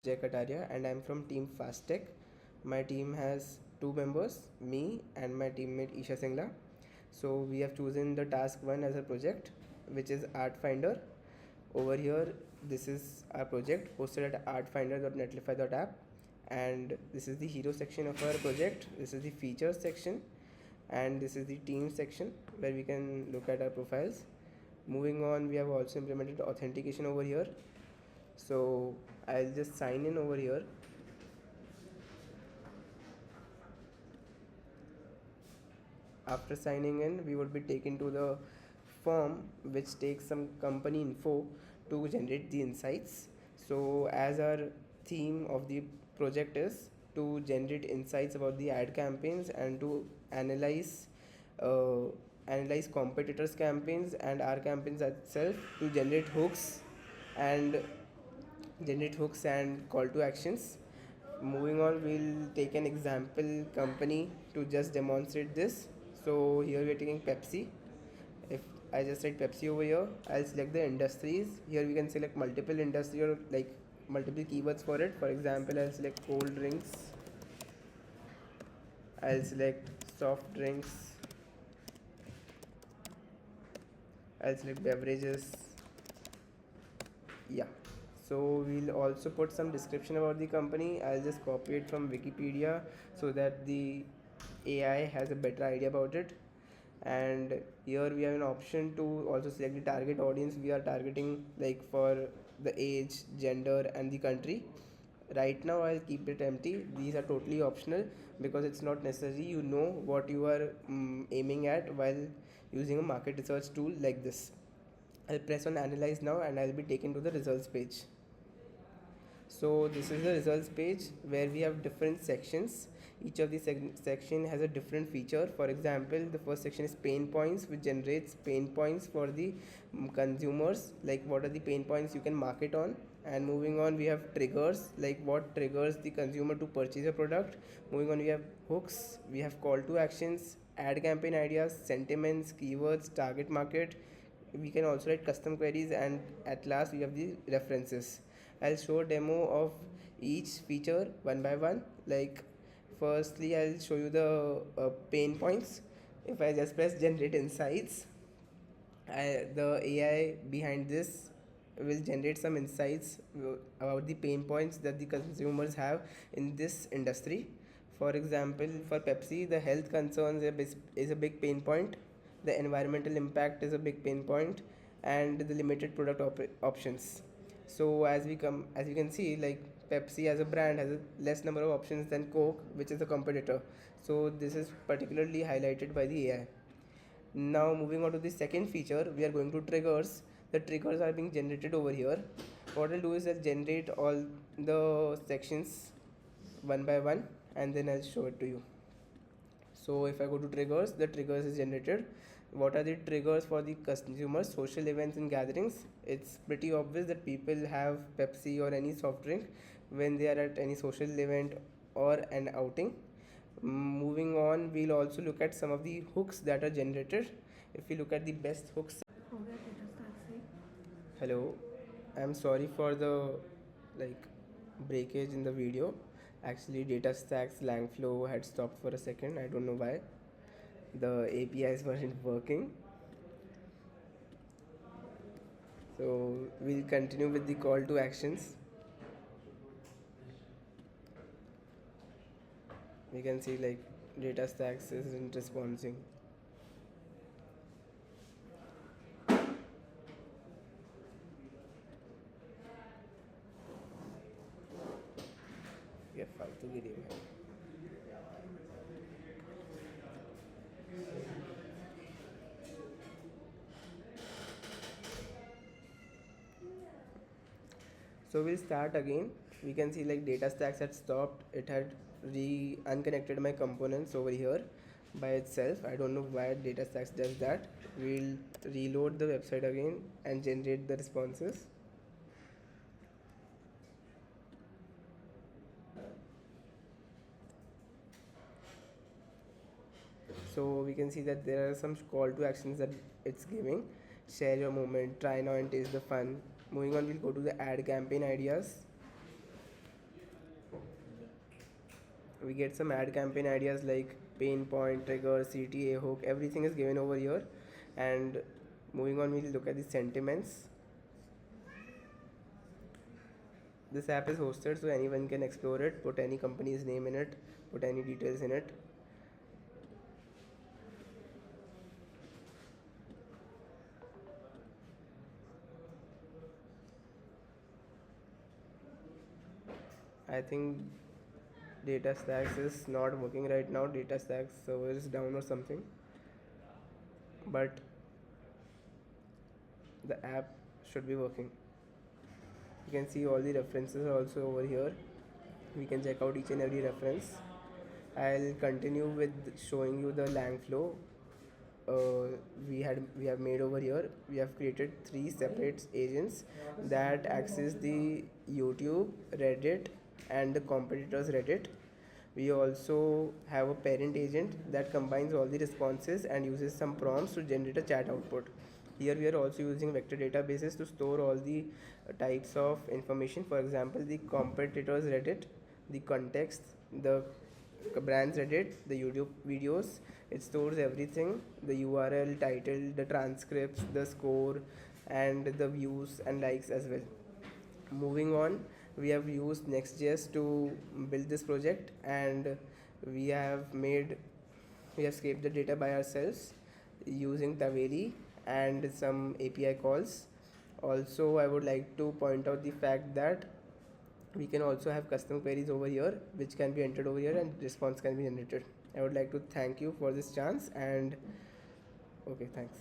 Jay Kataria and I'm from Team Fast Tech. My team has two members, me and my teammate Isha Singla. So we have chosen the task 1 as a project, which is Art Finder. Over here, this is our project hosted at artfinder.netlify.app, and this is the hero section of our project. This is the features section, and this is the team section where we can look at our profiles. Moving on, we have also implemented authentication over here. So I'll just sign in over here. After signing in, we would be taken to the form which takes some company info to generate the insights. So as our theme of the project is to generate insights about the ad campaigns and to analyze uh, analyze competitors campaigns and our campaigns itself to and generate hooks and call to actions. Moving on, we'll take an example company to just demonstrate this. So here we're taking Pepsi. If I just write Pepsi over here, I'll select the industries. Here we can select multiple industry or like multiple keywords for it. For example, I'll select cold drinks. I'll select soft drinks. I'll select beverages. Yeah. So we'll also put some description about the company. I'll just copy it from Wikipedia so that the AI has a better idea about it. And here we have an option to also select the target audience we are targeting, like for the age, gender and the country. Right now I'll keep it empty. These are totally optional because it's not necessary you know what you are aiming at while using a market research tool like this. I'll press on analyze now and I'll be taken to the results page. So this is the results page where we have different sections. Each of the section has a different feature. For example, the first section is pain points, which generates pain points for the consumers, like what are the pain points you can market on. And moving on, we have triggers, like what triggers the consumer to purchase a product. Moving on, we have hooks, we have call to actions, ad campaign ideas, sentiments, keywords, target market. We can also write custom queries, and at last we have the references. I'll show a demo of each feature one by one. Like firstly, I'll show you the pain points. If I just press generate insights, the AI behind this will generate some insights about the pain points that the consumers have in this industry. For example, for Pepsi, the health concerns is a big pain point, the environmental impact is a big pain point, and the limited product options. So as you can see, like Pepsi as a brand has a less number of options than Coke, which is a competitor. So this is particularly highlighted by the AI. Now moving on to the second feature, we are going to triggers. The triggers are being generated over here. What I'll do is I'll generate all the sections one by one and then I'll show it to you. So if I go to triggers, the triggers is generated. What are the triggers for the consumers? Social events and gatherings. It's pretty obvious that people have Pepsi or any soft drink when they are at any social event or an outing. Moving on, we'll also look at some of the hooks that are generated. If we look at the best hooks. Hello, I'm sorry for the like breakage in the video. Actually, DataStax Langflow had stopped for a second. I don't know why. The APIs weren't working. So we'll continue with the call to actions. We can see like DataStax isn't responding. ये फालतू की game है. So we'll start again. We can see like DataStax had stopped. It had unconnected my components over here by itself. I don't know why DataStax does that. We'll reload the website again and generate the responses. So we can see that there are some call to actions that it's giving. Share your moment, try now and taste the fun. Moving on, we'll go to the ad campaign ideas. We get some ad campaign ideas like pain point, trigger, CTA, hook, everything is given over here. And moving on, we'll look at the sentiments. This app is hosted so anyone can explore it, put any company's name in it, put any details in it. I think data stacks is not working right now. Data stacks server is down or something. But the app should be working. You can see all the references are also over here. We can check out each and every reference. I'll continue with showing you the lang flow we have made over here. We have created three separate agents that access the YouTube, Reddit, and the competitors Reddit. We also have a parent agent that combines all the responses and uses some prompts to generate a chat output. Here we are also using vector databases to store all the types of information. For example, the competitors Reddit, the context, the brands Reddit, the YouTube videos. It stores everything: the URL, title, the transcripts, the score, and the views and likes as well. Moving on, we have used Next.js to build this project, and we have made we have scraped the data by ourselves using Taveri and some API calls. Also, I would like to point out the fact that we can also have custom queries over here which can be entered over here and response can be generated. I would like to thank you for this chance, and okay, thanks.